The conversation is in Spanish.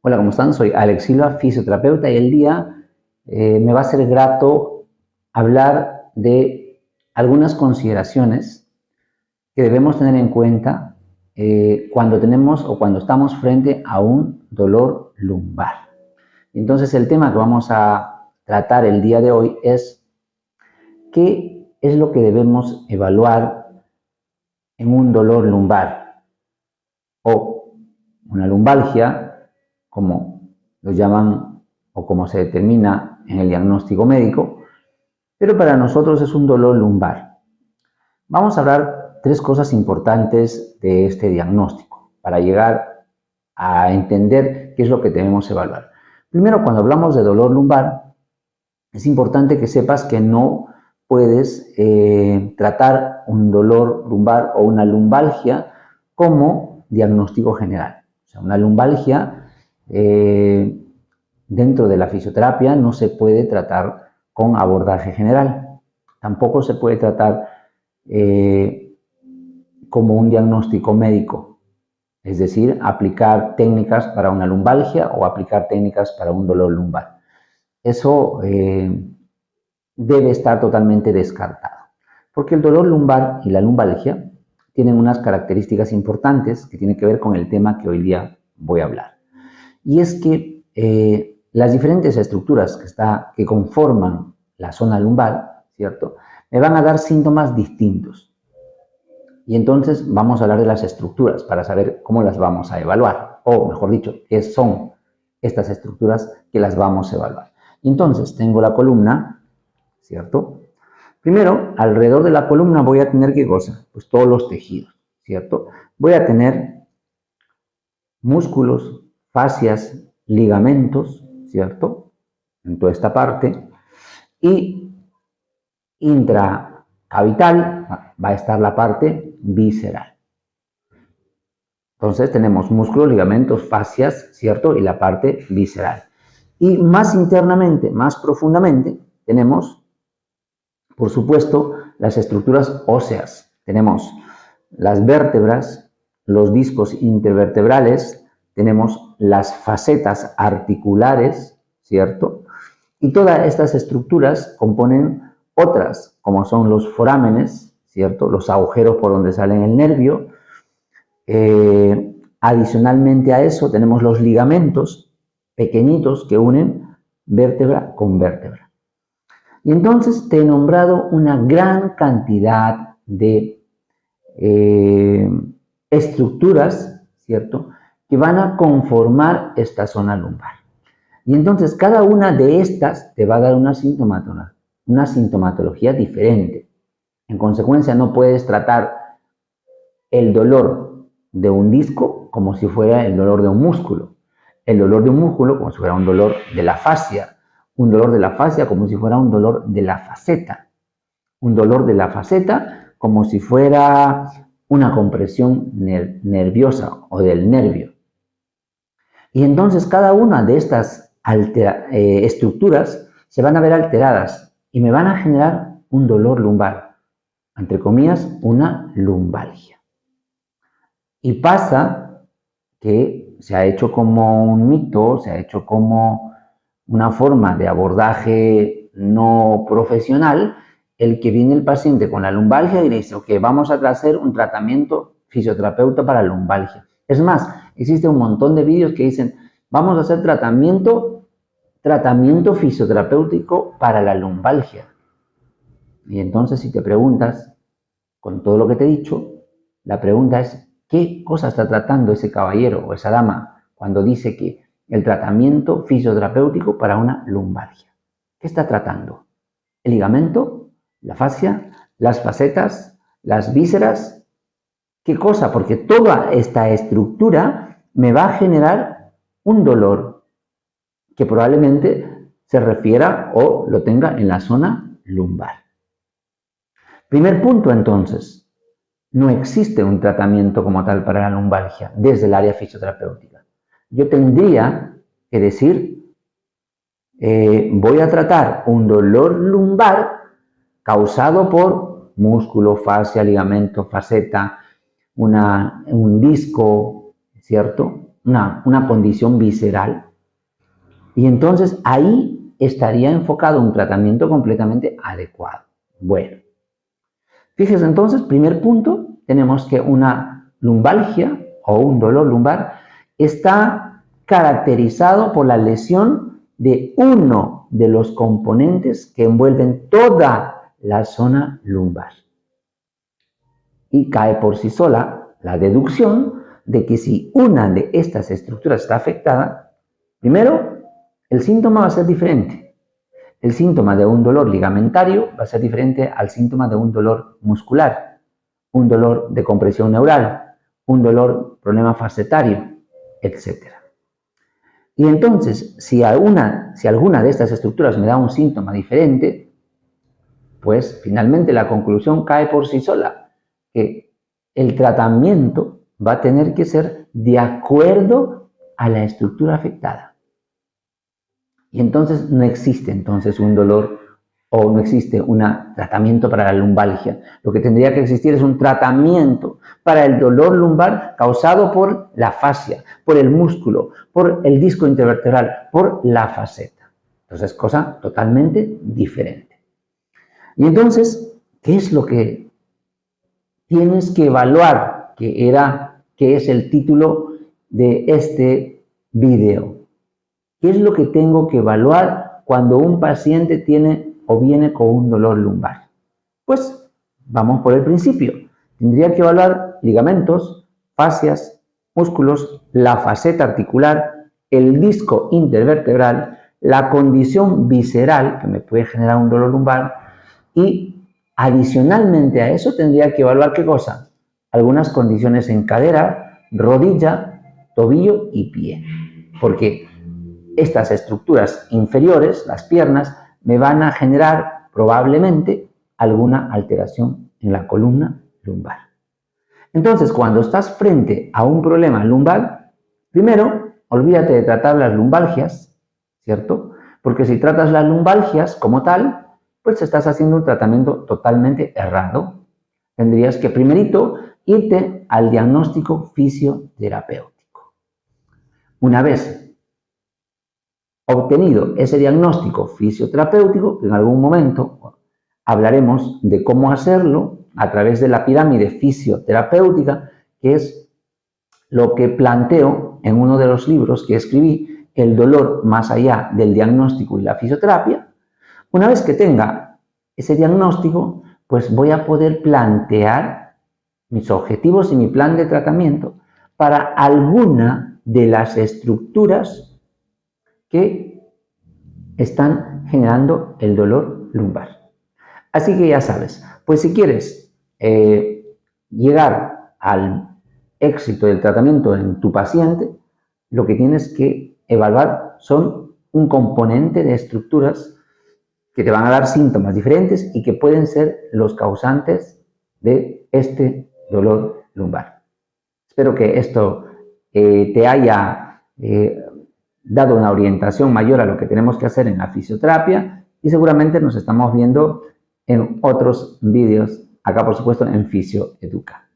Hola, ¿cómo están? Soy Alex Silva, fisioterapeuta, y el día me va a ser grato hablar de algunas consideraciones que debemos tener en cuenta cuando tenemos o cuando estamos frente a un dolor lumbar. Entonces, el tema que vamos a tratar el día de hoy es qué es lo que debemos evaluar en un dolor lumbar o una lumbalgia, como lo llaman o como se determina en el diagnóstico médico, pero para nosotros es un dolor lumbar. Vamos a hablar tres cosas importantes de este diagnóstico para llegar a entender qué es lo que debemos evaluar. Primero, cuando hablamos de dolor lumbar, es importante que sepas que no puedes tratar un dolor lumbar o una lumbalgia como diagnóstico general. O sea, una lumbalgia dentro de la fisioterapia no se puede tratar con abordaje general. Tampoco se puede tratar como un diagnóstico médico, es decir, aplicar técnicas para una lumbalgia o aplicar técnicas para un dolor lumbar. Eso debe estar totalmente descartado, porque el dolor lumbar y la lumbalgia tienen unas características importantes que tienen que ver con el tema que hoy día voy a hablar. Y es que las diferentes estructuras que conforman la zona lumbar, ¿cierto?, me van a dar síntomas distintos. Y entonces vamos a hablar de las estructuras para saber cómo las vamos a evaluar, o mejor dicho, qué son estas estructuras que las vamos a evaluar. Y entonces tengo la columna, ¿cierto? Primero, alrededor de la columna voy a tener, ¿qué cosa? Pues todos los tejidos, ¿cierto? Voy a tener músculos, fascias, ligamentos, ¿cierto? En toda esta parte. Y intracavital va a estar la parte visceral. Entonces tenemos músculos, ligamentos, fascias, ¿cierto? Y la parte visceral. Y más internamente, más profundamente, tenemos, por supuesto, las estructuras óseas. Tenemos las vértebras, los discos intervertebrales, tenemos las facetas articulares, ¿cierto? Y todas estas estructuras componen otras, como son los forámenes, ¿cierto? Los agujeros por donde sale el nervio. Adicionalmente a eso tenemos los ligamentos pequeñitos que unen vértebra con vértebra. Y entonces te he nombrado una gran cantidad de estructuras, ¿cierto?, que van a conformar esta zona lumbar. Y entonces cada una de estas te va a dar una sintomatología diferente. En consecuencia, no puedes tratar el dolor de un disco como si fuera el dolor de un músculo, el dolor de un músculo como si fuera un dolor de la fascia, un dolor de la fascia como si fuera un dolor de la faceta, un dolor de la faceta como si fuera una compresión nerviosa o del nervio. Y entonces cada una de estas estructuras se van a ver alteradas y me van a generar un dolor lumbar, entre comillas, una lumbalgia. Y pasa que se ha hecho como un mito, se ha hecho como una forma de abordaje no profesional, el que viene el paciente con la lumbalgia y le dice, ok, vamos a hacer un tratamiento fisioterapeuta para la lumbalgia. Es más, existe un montón de vídeos que dicen, vamos a hacer tratamiento fisioterapéutico para la lumbalgia. Y entonces si te preguntas, con todo lo que te he dicho, la pregunta es, ¿qué cosa está tratando ese caballero o esa dama cuando dice que el tratamiento fisioterapéutico para una lumbalgia? ¿Qué está tratando? ¿El ligamento? ¿La fascia? ¿Las facetas? ¿Las vísceras? ¿Qué cosa? Porque toda esta estructura me va a generar un dolor que probablemente se refiera o lo tenga en la zona lumbar. Primer punto, entonces, no existe un tratamiento como tal para la lumbalgia desde el área fisioterapéutica. Yo tendría que decir, voy a tratar un dolor lumbar causado por músculo, fascia, ligamento, faceta, un disco, ¿cierto? una condición visceral. Y entonces ahí estaría enfocado un tratamiento completamente adecuado. Bueno, fíjese entonces, primer punto, tenemos que una lumbalgia o un dolor lumbar está caracterizado por la lesión de uno de los componentes que envuelven toda la zona lumbar. Y cae por sí sola la deducción de que si una de estas estructuras está afectada, primero, el síntoma va a ser diferente. El síntoma de un dolor ligamentario va a ser diferente al síntoma de un dolor muscular, un dolor de compresión neural, un dolor, problema facetario, etc. Y entonces, si alguna de estas estructuras me da un síntoma diferente, pues finalmente la conclusión cae por sí sola, que el tratamiento va a tener que ser de acuerdo a la estructura afectada. Y entonces no existe un dolor o no existe un tratamiento para la lumbalgia. Lo que tendría que existir es un tratamiento para el dolor lumbar causado por la fascia, por el músculo, por el disco intervertebral, por la faceta. Entonces, cosa totalmente diferente. Y entonces, ¿qué es lo que tienes que evaluar? Que es el título de este video. ¿Qué es lo que tengo que evaluar cuando un paciente tiene o viene con un dolor lumbar? Pues vamos por el principio. Tendría que evaluar ligamentos, fascias, músculos, la faceta articular, el disco intervertebral, la condición visceral que me puede generar un dolor lumbar y adicionalmente a eso tendría que evaluar ¿qué cosa? Algunas condiciones en cadera, rodilla, tobillo y pie. Porque estas estructuras inferiores, las piernas, me van a generar probablemente alguna alteración en la columna lumbar. Entonces, cuando estás frente a un problema lumbar, primero, olvídate de tratar las lumbalgias, ¿cierto? Porque si tratas las lumbalgias como tal, pues estás haciendo un tratamiento totalmente errado. Tendrías que primerito irte al diagnóstico fisioterapéutico. Una vez obtenido ese diagnóstico fisioterapéutico, en algún momento hablaremos de cómo hacerlo a través de la pirámide fisioterapéutica, que es lo que planteo en uno de los libros que escribí, El dolor más allá del diagnóstico y la fisioterapia. Una vez que tenga ese diagnóstico, pues voy a poder plantear mis objetivos y mi plan de tratamiento para alguna de las estructuras que están generando el dolor lumbar. Así que ya sabes, pues si quieres llegar al éxito del tratamiento en tu paciente, lo que tienes que evaluar son un componente de estructuras que te van a dar síntomas diferentes y que pueden ser los causantes de este dolor lumbar. Espero que esto te haya dado una orientación mayor a lo que tenemos que hacer en la fisioterapia y seguramente nos estamos viendo en otros vídeos, acá por supuesto en Fisio Educa.